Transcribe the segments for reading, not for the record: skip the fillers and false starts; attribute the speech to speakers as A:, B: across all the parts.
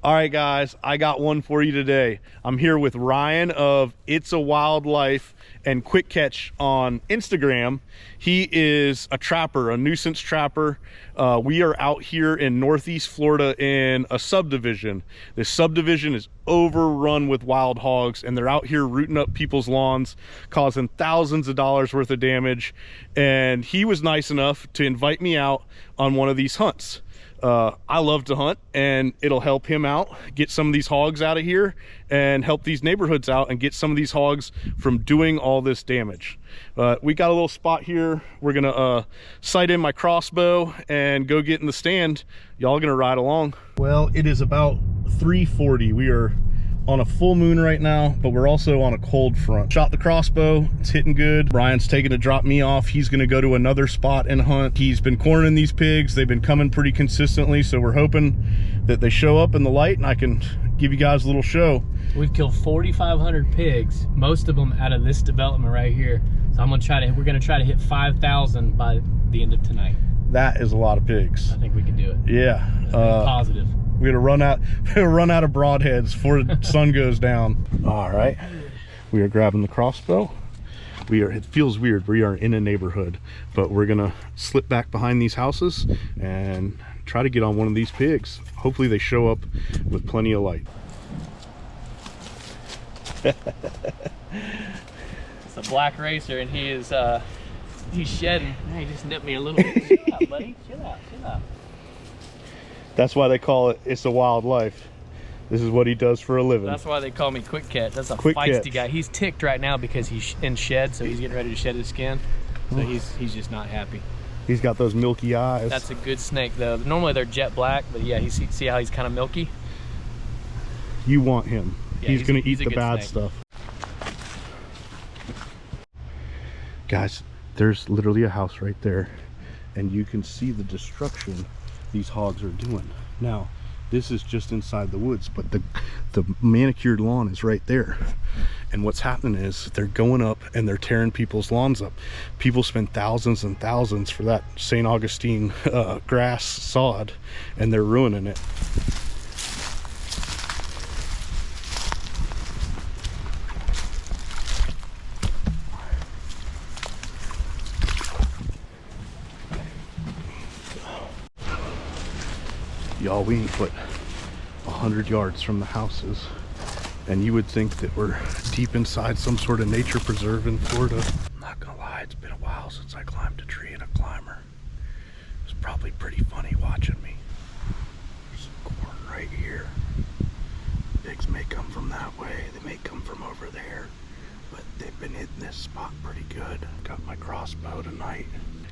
A: All right, guys, I got one for you today. I'm here with Ryan of It's a Wildlife and Quick Catch on Instagram. He is a trapper, a nuisance trapper. We are out here in Northeast Florida in a subdivision. This subdivision is overrun with wild hogs, and they're out here rooting up people's lawns, causing thousands of dollars worth of damage. And he was nice enough to invite me out on one of these hunts. I love to hunt, and it'll help him out, get some of these hogs out of here and help these neighborhoods out and get some of these hogs from doing all this damage. We got a little spot here. We're gonna sight in my crossbow and go get in the stand. Y'all gonna ride along? Well, it is about 3:40. We are on a full moon right now, but we're also on a cold front. Shot the crossbow, it's hitting good. Brian's taking to drop me off. He's gonna go to another spot and hunt. He's been cornering these pigs. They've been coming pretty consistently, so we're hoping that they show up in the light and I can give you guys a little show.
B: We've killed 4,500 pigs, most of them out of this development right here. So we're gonna try to hit 5,000 by the end of tonight.
A: That is a lot of pigs.
B: I think we can do it.
A: Yeah.
B: Positive.
A: We're gonna run out of broadheads before the sun goes down. All right, we are grabbing the crossbow. It feels weird. We are in a neighborhood, but we're gonna slip back behind these houses and try to get on one of these pigs. Hopefully they show up with plenty of light.
B: It's a black racer, and he's shedding. He just nipped me a little bit. Chill out, buddy. Chill out. Chill out.
A: That's why they call it It's a Wildlife. This is what he does for a living.
B: That's why they call me Quick Catch. That's a
A: Quick
B: feisty
A: catch.
B: Guy. He's ticked right now because he's in shed, so he's getting ready to shed his skin. So he's just not happy.
A: He's got those milky eyes.
B: That's a good snake, though. Normally they're jet black, but yeah, see how he's kind of milky?
A: You want him.
B: Yeah,
A: he's gonna eat
B: a
A: the
B: good
A: bad
B: snake.
A: stuff. Guys, there's literally a house right there, and you can see the destruction these hogs are doing. Now, this is just inside the woods, but the manicured lawn is right there. And what's happening is they're going up and they're tearing people's lawns up. People spend thousands and thousands for that St. Augustine grass sod, and they're ruining it. Y'all, we ain't but 100 yards from the houses, and you would think that we're deep inside some sort of nature preserve in Florida. I'm not gonna lie, it's been a while since I climbed a tree in a climber. It was probably pretty funny watching me. There's some corn right here. Pigs may come from that way, they may come from over there, but they've been hitting this spot pretty good. Got my crossbow tonight.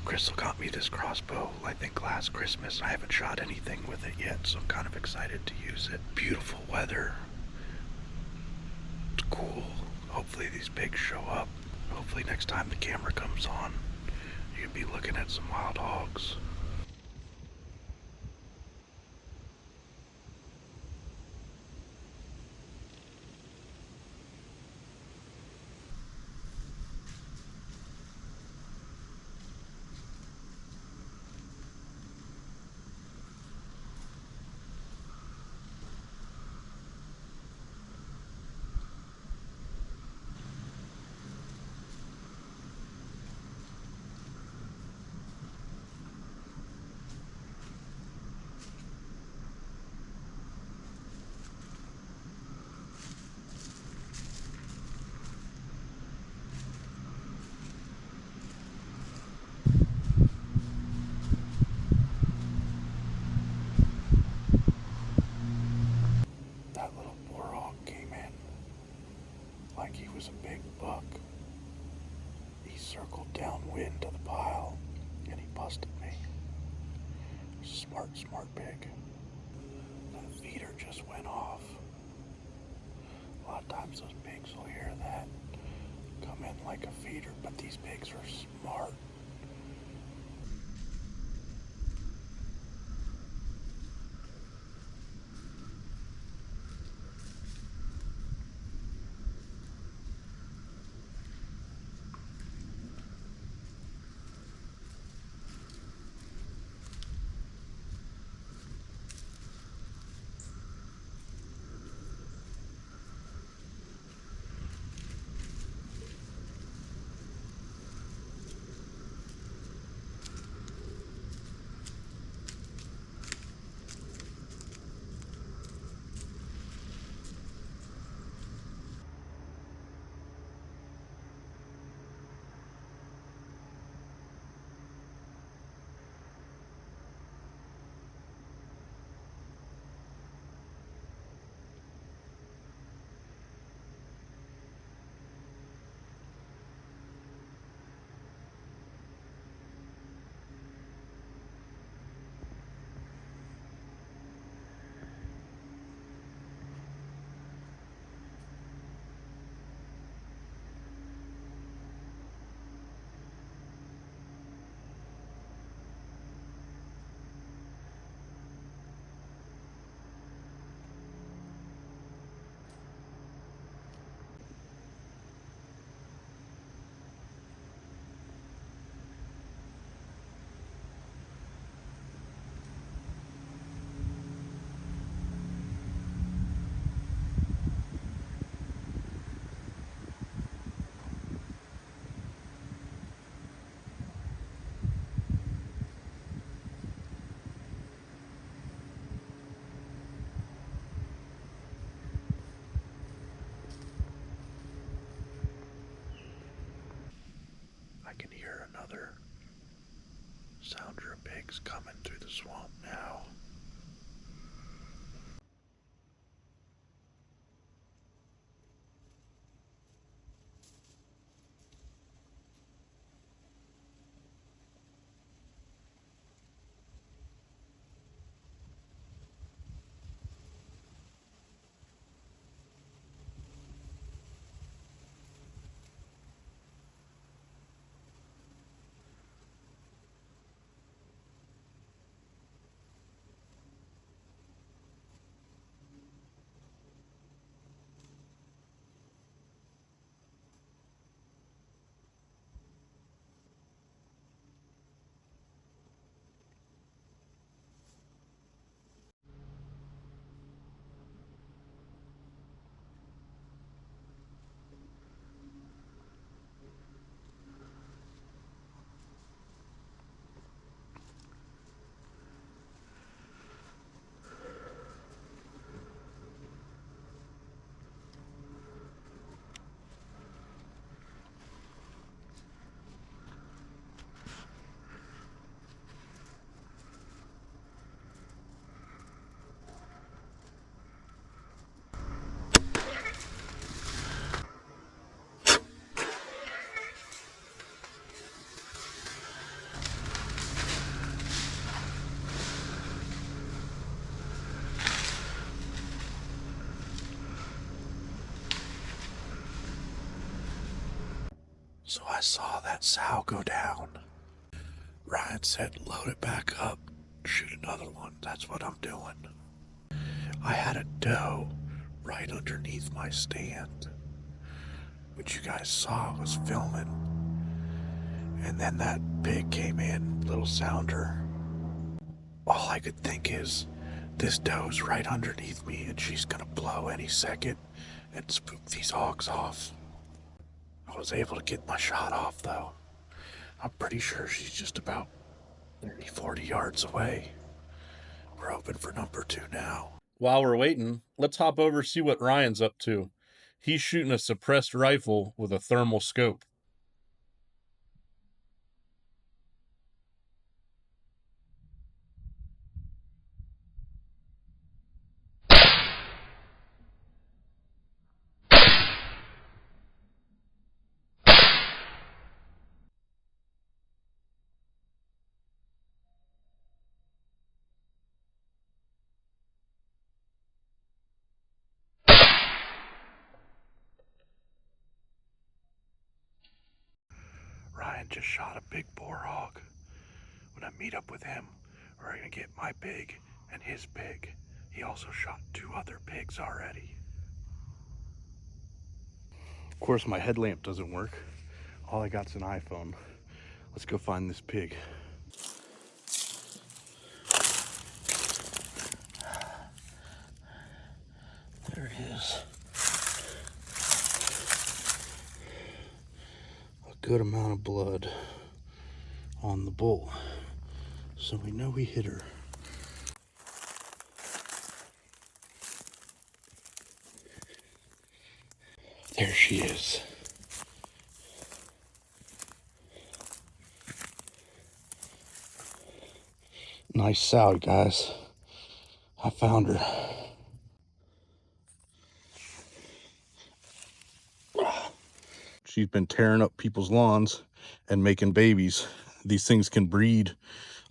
A: Crystal got me this crossbow, I think last Christmas. I haven't shot anything with it yet, so I'm kind of excited to use it. Beautiful weather. It's cool. Hopefully these pigs show up. Hopefully next time the camera comes on, you can be looking at some wild hogs. Like he was a big buck. He circled downwind to the pile and he busted me. Smart pig. That feeder just went off. A lot of times those pigs will hear that, come in like a feeder, but these pigs are smart. pigs coming through the swamp now. So I saw that sow go down. Ryan said, load it back up, shoot another one. That's what I'm doing. I had a doe right underneath my stand, which you guys saw I was filming. And then that pig came in, little sounder. All I could think is, this doe's right underneath me and she's gonna blow any second and spook these hogs off. I was able to get my shot off though. I'm pretty sure she's just about 30, 40 yards away. We're hoping for number 2 now. While we're waiting, let's hop over and see what Ryan's up to. He's shooting a suppressed rifle with a thermal scope. Ryan just shot a big boar hog. When I meet up with him, we're gonna get my pig and his pig. He also shot 2 other pigs already. Of course, my headlamp doesn't work. All I got's an iPhone. Let's go find this pig. There he is. A good amount of blood on the bull. So we know we hit her. There she is. Nice sow, guys. I found her. She's been tearing up people's lawns and making babies. These things can breed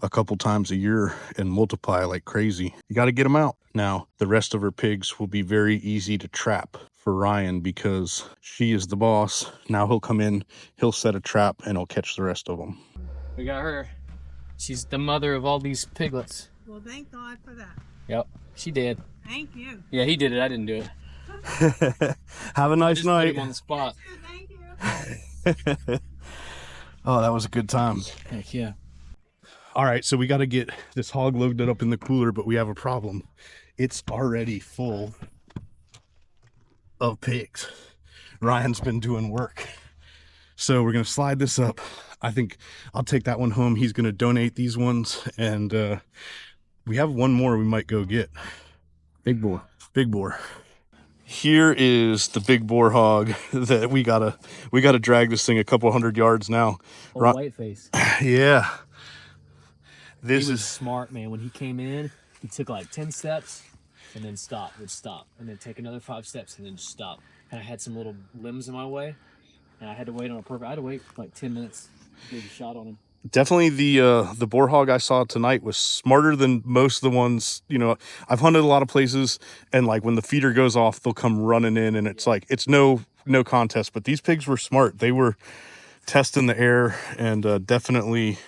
A: a couple times a year and multiply like crazy. You got to get them out. Now, the rest of her pigs will be very easy to trap for Ryan because she is the boss. Now he'll come in, he'll set a trap, and he'll catch the rest of them.
B: We got her. She's the mother of all these piglets.
C: Well, thank God for that.
B: Yep, she did.
C: Thank you.
B: Yeah, he did it. I didn't do it.
A: Have a nice night.
B: Put him on the spot.
C: Thank you.
A: Oh, that was a good time.
B: Heck yeah.
A: All right, so we got to get this hog loaded up in the cooler, but we have a problem. It's already full of pigs. Ryan's been doing work. So we're going to slide this up. I think I'll take that one home. He's going to donate these ones. And we have one more we might go get.
B: Big boar.
A: Big boar. Here is the big boar hog that we gotta drag this thing a couple hundred yards now.
B: White face.
A: Yeah.
B: He was smart, man. When he came in, he took like 10 steps and then would stop, and then take another 5 steps and then just stop. And I had some little limbs in my way, and I had to wait on a perfect. I had to wait like 10 minutes to get a shot on him.
A: Definitely the boar hog I saw tonight was smarter than most of the ones. You know, I've hunted a lot of places, and like when the feeder goes off, they'll come running in, and it's like it's no contest. But these pigs were smart. They were testing the air and definitely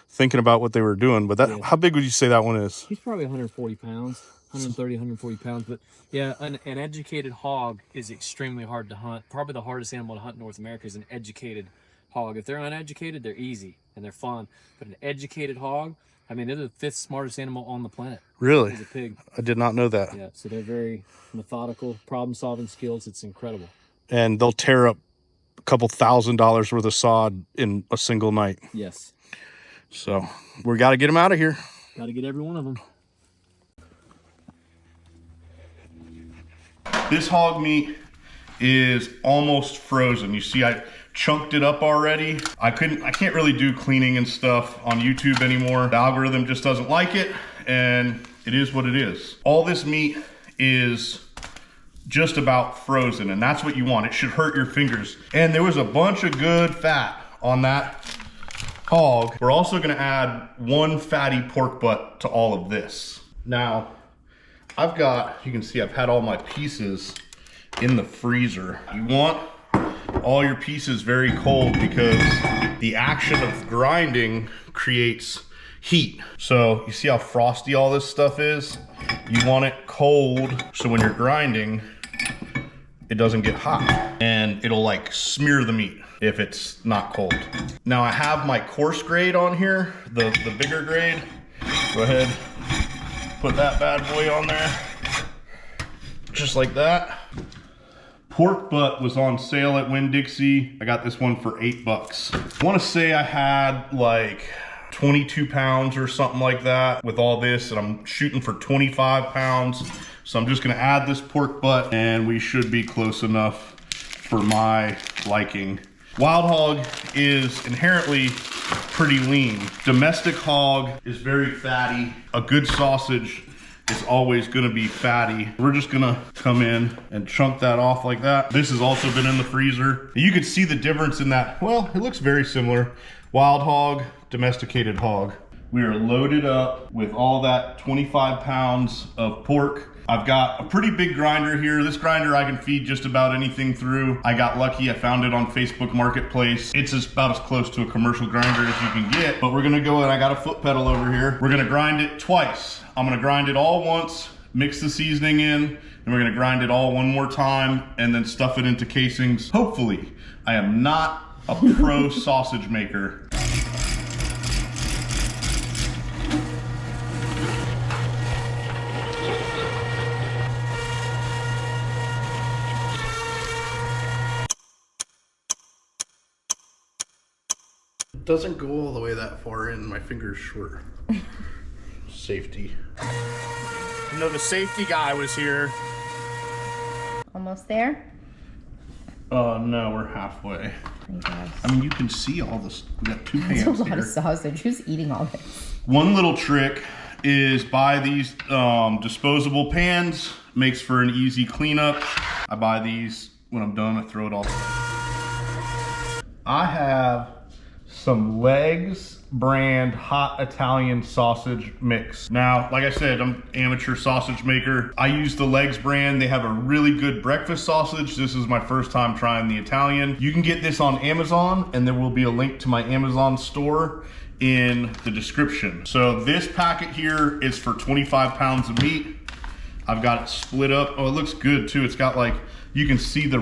A: thinking about what they were doing. But that, how big would you say that one is?
B: He's probably 140 pounds, 130, 140 pounds. But yeah, an educated hog is extremely hard to hunt. Probably the hardest animal to hunt in North America is an educated hog. If they're uneducated, they're easy and they're fun. But an educated hog, I mean, they're the 5th smartest animal on the planet.
A: Really?
B: Is a pig.
A: I did not know that.
B: Yeah, so they're very methodical, problem-solving skills. It's incredible.
A: And they'll tear up a couple $1,000s worth of sod in a single night.
B: Yes.
A: So we got to get them out of here.
B: Got to get every one of them.
A: This hog meat is almost frozen. You see, I chunked it up already. I can't really do cleaning and stuff on YouTube anymore. The algorithm just doesn't like it, and it is what it is. All this meat is just about frozen, and that's what you want. It should hurt your fingers. And there was a bunch of good fat on that hog. We're also gonna add 1 fatty pork butt to all of this. Now, I've got, you can see I've had all my pieces in the freezer. You want all your pieces very cold because the action of grinding creates heat. So you see how frosty all this stuff is? You want it cold so when you're grinding, it doesn't get hot and it'll like smear the meat if it's not cold. Now I have my coarse grade on here, the bigger grade. Go ahead, put that bad boy on there, just like that. Pork butt was on sale at Winn-Dixie. I got this one for $8. I want to say I had like 22 pounds or something like that with all this, and I'm shooting for 25 pounds. So I'm just gonna add this pork butt and we should be close enough for my liking. Wild hog is inherently pretty lean. Domestic hog is very fatty. A good sausage is always gonna be fatty. We're just gonna come in and chunk that off like that. This has also been in the freezer. You can see the difference in that. Well, it looks very similar. Wild hog, domesticated hog. We are loaded up with all that 25 pounds of pork. I've got a pretty big grinder here. This grinder I can feed just about anything through. I got lucky, I found it on Facebook Marketplace. It's about as close to a commercial grinder as you can get, but we're gonna go, and I got a foot pedal over here. We're gonna grind it twice. I'm gonna grind it all once, mix the seasoning in, and we're gonna grind it all one more time, and then stuff it into casings. Hopefully, I am not a pro sausage maker. Doesn't go all the way that far in. My finger's short. Safety. I know the safety guy was here.
D: Almost there?
A: No, we're halfway. I mean, you can see all this. We got 2 pans
D: That's a lot
A: here.
D: of sausage. Who's eating all this?
A: One little trick is buy these disposable pans. Makes for an easy cleanup. I buy these. When I'm done, I throw it all away. I have some Legs brand hot Italian sausage mix. Now, like I said, I'm an amateur sausage maker. I use the Legs brand. They have a really good breakfast sausage. This is my first time trying the Italian. You can get this on Amazon, and there will be a link to my Amazon store in the description. So this packet here is for 25 pounds of meat. I've got it split up. Oh, it looks good too. It's got like, you can see the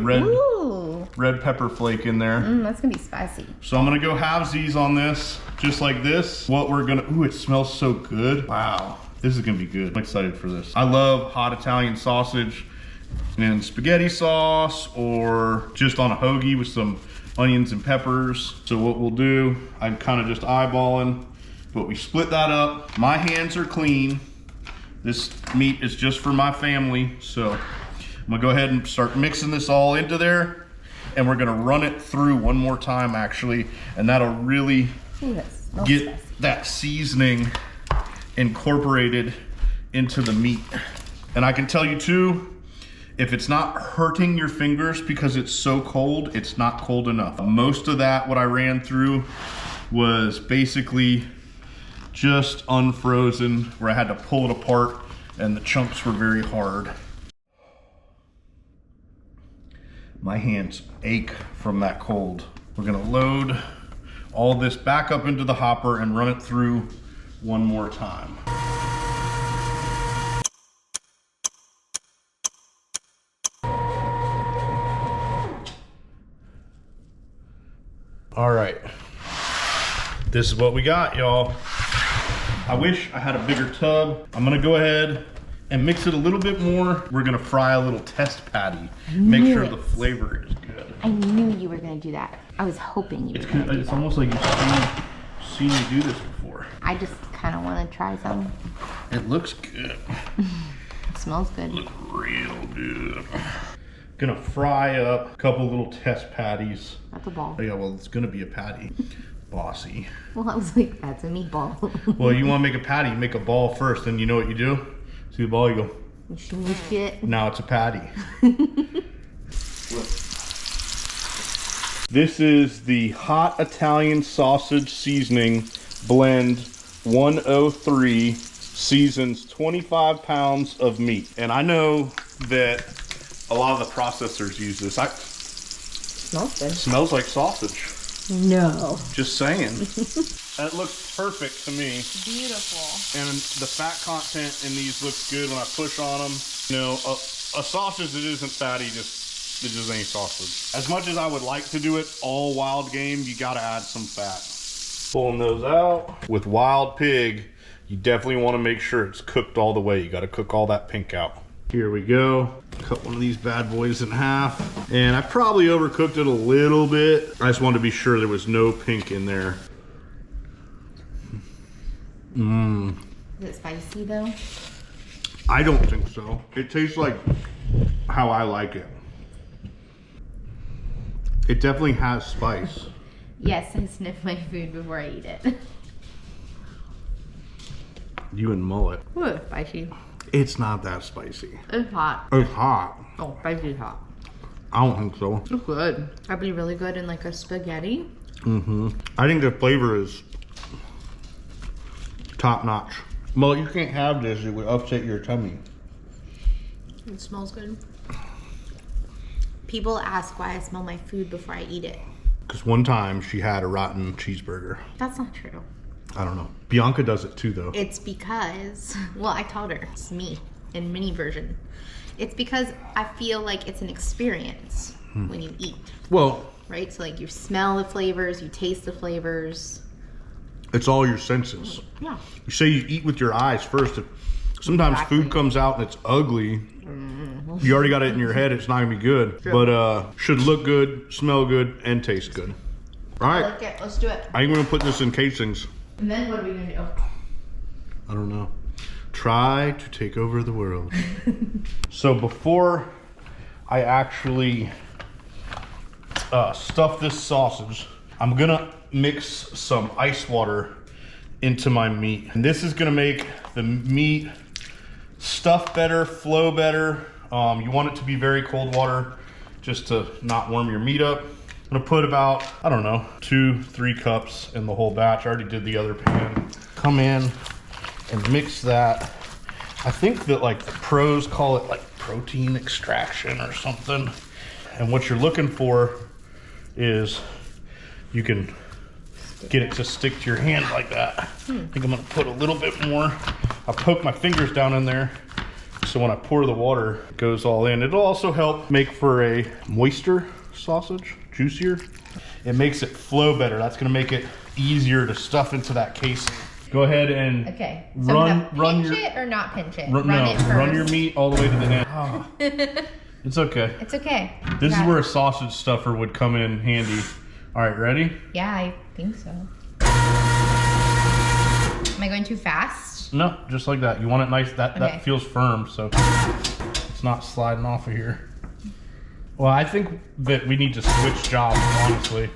A: red pepper flake in there.
D: That's gonna be spicy.
A: So I'm gonna go halvesies on this, just like this. What we're gonna, ooh, it smells so good. Wow, this is gonna be good. I'm excited for this. I love hot Italian sausage in spaghetti sauce or just on a hoagie with some onions and peppers. So what we'll do, I'm kind of just eyeballing, but we split that up. My hands are clean. This meat is just for my family, so I'm gonna go ahead and start mixing this all into there, and we're gonna run it through one more time actually, and that'll really get that seasoning incorporated into the meat. And I can tell you too, if it's not hurting your fingers because it's so cold, it's not cold enough. Most of that, what I ran through, was basically just unfrozen, where I had to pull it apart and the chunks were very hard. My hands ache from that cold. We're gonna load all this back up into the hopper and run it through one more time. All right, this is what we got, y'all. I wish I had a bigger tub. I'm gonna go ahead and mix it a little bit more. We're gonna fry a little test patty. Make sure the flavor is good.
D: I knew you were gonna do that. I was hoping you were gonna do that.
A: It's almost like you've seen me do this before.
D: I just kind of want to try some.
A: It looks good.
D: It smells good.
A: Looks real good. Gonna fry up a couple little test patties.
D: That's a ball.
A: Oh yeah, well, it's gonna be a patty. Bossy.
D: Well, I was like, that's a meatball.
A: Well, you wanna make a patty, you make a ball first, then you know what you do? See the ball, you go,
D: You shmush it.
A: now it's a patty. This is the Hot Italian Sausage Seasoning Blend 103. Seasons 25 pounds of meat. And I know that a lot of the processors use this.
D: Smells good.
A: Smells like sausage.
D: No.
A: Just saying. That looks perfect to me.
D: Beautiful.
A: And the fat content in these looks good when I push on them. You know, a sausage that isn't fatty it just ain't sausage. As much as I would like to do it all wild game, you gotta add some fat. Pulling those out. With wild pig, you definitely want to make sure it's cooked all the way. You gotta cook all that pink out. Here we go. Cut one of these bad boys in half. And I probably overcooked it a little bit. I just wanted to be sure there was no pink in there. Mmm.
D: Is it spicy though?
A: I don't think so. It tastes like how I like it. It definitely has spice.
D: Yes, I sniff my food before I eat it.
A: You and mullet.
D: Ooh, spicy.
A: It's not that spicy.
D: It's hot.
A: It's hot.
D: Oh, spicy is hot.
A: I don't think so.
D: It's good. Probably really good in like a spaghetti.
A: Mm-hmm. I think the flavor is top notch. Well, you can't have this. It would upset your tummy.
D: It smells good. People ask why I smell my food before I eat it.
A: Because one time she had a rotten cheeseburger.
D: That's not true.
A: I don't know. Bianca does it too, though.
D: It's because, well, I told her, it's me in mini version. It's because I feel like it's an experience when you eat.
A: Well,
D: right? So like you smell the flavors, you taste the flavors.
A: it's all your senses.
D: Yeah.
A: You say you eat with your eyes first. Sometimes
D: Exactly.
A: food comes out and it's ugly. You already got it in your head. It's not gonna be good.
D: True.
A: But should look good, smell good, and taste good. All
D: I
A: right.
D: like it. Let's do it.
A: I'm gonna put this in casings.
D: And then what are we gonna do?
A: I don't know. Try to take over the world. So before I actually stuff this sausage, I'm gonna mix some ice water into my meat. And this is gonna make the meat stuff better, flow better. You want it to be very cold water just to not warm your meat up. I'm gonna put about, I don't know, 2-3 cups in the whole batch. I already did the other pan. Come in and mix that. I think that like the pros call it like protein extraction or something. And what you're looking for is you can get it to stick to your hand like that. I think I'm gonna put a little bit more. I'll poke my fingers down in there so when I pour the water, it goes all in. It'll also help make for a moister sausage, juicier. It makes it flow better. That's gonna make it easier to stuff into that casing. Go ahead and
D: Okay. So
A: run
D: pinch
A: your
D: it or not pinch it?
A: run
D: it first.
A: run your meat all the way to the end. Oh. It's okay.
D: It's okay.
A: This is
D: Got
A: where
D: it.
A: a sausage stuffer would come in handy. All right, ready?
D: Yeah, I think so. Am I going too fast?
A: No, just like that. You want it nice. That
D: Okay.
A: feels firm, so it's not sliding off of here. Well, I think that we need to switch jobs, honestly.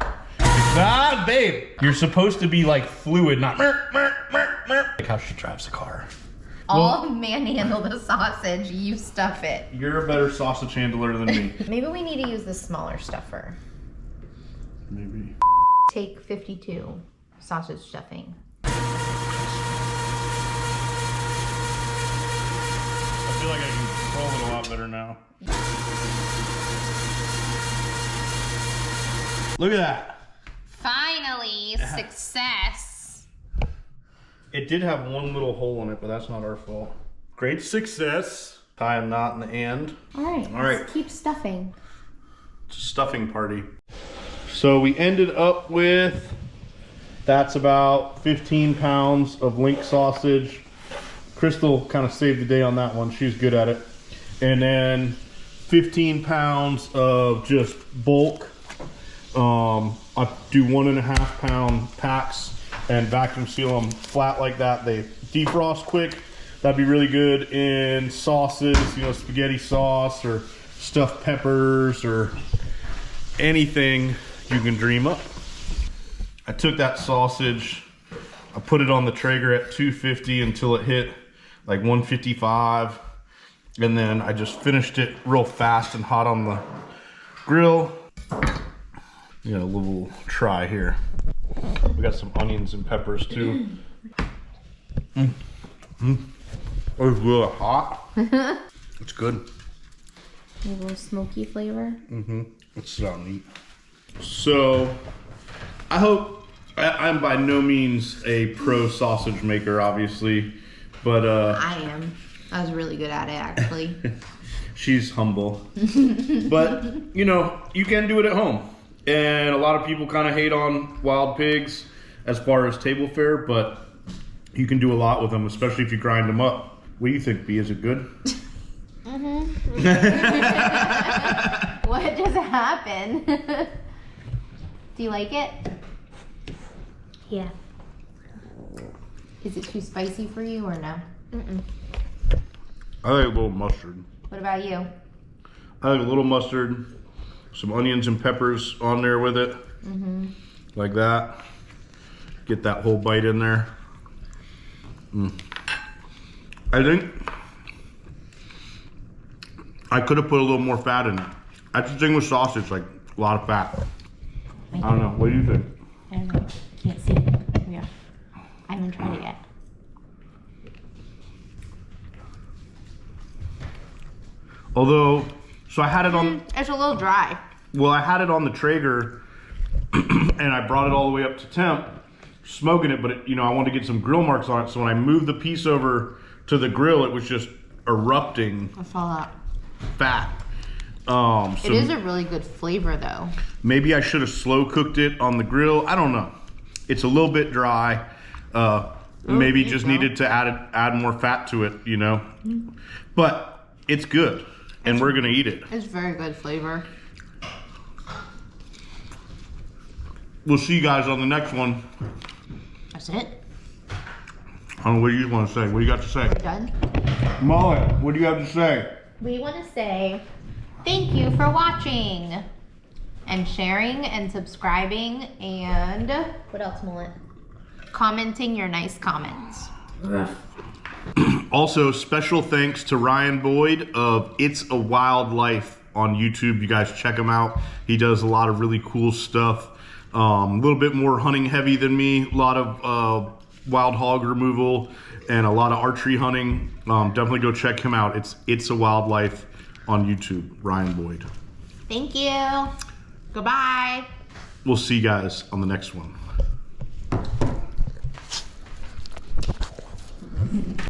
A: Ah, babe, you're supposed to be like fluid, not. Like how she drives the car.
D: I'll manhandle the sausage, you stuff it.
A: You're a better sausage handler than me.
D: Maybe we need to use the smaller stuffer.
A: Maybe.
D: Take 52 sausage stuffing.
A: I feel like I can control it a lot better now. Look at that.
D: Finally, success.
A: It did have one little hole in it, but that's not our fault. Great success. Tie a knot in the end.
D: All right, let's keep stuffing.
A: It's a stuffing party. So we ended up with, that's about 15 pounds of link sausage. Crystal kind of saved the day on that one. She's good at it. And then 15 pounds of just bulk. I do 1.5 pound packs and vacuum seal them flat like that. They defrost quick. That'd be really good in sauces, you know, spaghetti sauce or stuffed peppers or anything you can dream up. I took that sausage, I put it on the Traeger at 250 until it hit like 155. And then I just finished it real fast and hot on the grill. You got a little try here. We got some onions and peppers too. It's really hot. It's good.
D: A little smoky flavor.
A: It's so neat. So, I hope, I'm by no means a pro sausage maker, obviously, but
D: I am. I was really good at it, actually.
A: she's humble. But, you know, you can do it at home. And a lot of people kind of hate on wild pigs as far as table fare, but you can do a lot with them, especially if you grind them up. What do you think, B? Is it good?
D: What just happened? Do you like it? Yeah. Is it too spicy for you or no?
A: I like a little mustard.
D: What about you?
A: I like a little mustard, some onions and peppers on there with it, like that. Get that whole bite in there. I think I could have put a little more fat in it. That's the thing with sausage, like a lot of fat. I don't know. What do you think?
D: I don't know. Can't see it. Yeah. I haven't tried it yet.
A: Although, so I had it on.
D: It's a little dry.
A: Well, I had it on the Traeger, and I brought it all the way up to temp, smoking it. But it, you know, I wanted to get some grill marks on it. So when I moved the piece over to the grill, it was just erupting.
D: I saw that.
A: Fat. So
D: it is a really good flavor, though.
A: Maybe I should have slow cooked it on the grill. I don't know. It's a little bit dry. Maybe just needed to add more fat to it, you know. But it's good, and we're gonna eat it.
D: It's very good flavor.
A: We'll see you guys on the next one.
D: That's it.
A: I don't know, what do you want to say? What do you got to say?
D: Done.
A: Molly, what do you have to say?
D: We want to say thank you for watching and sharing and subscribing and what else, Mullet? Commenting your nice comments.
A: Also, special thanks to Ryan Boyd of It's a Wild Life on YouTube. You guys check him out. He does a lot of really cool stuff. A little bit more hunting heavy than me. A lot of wild hog removal and a lot of archery hunting. Definitely go check him out. It's a Wild Life on YouTube. Ryan Boyd.
D: Thank you. Goodbye.
A: We'll see you guys on the next one.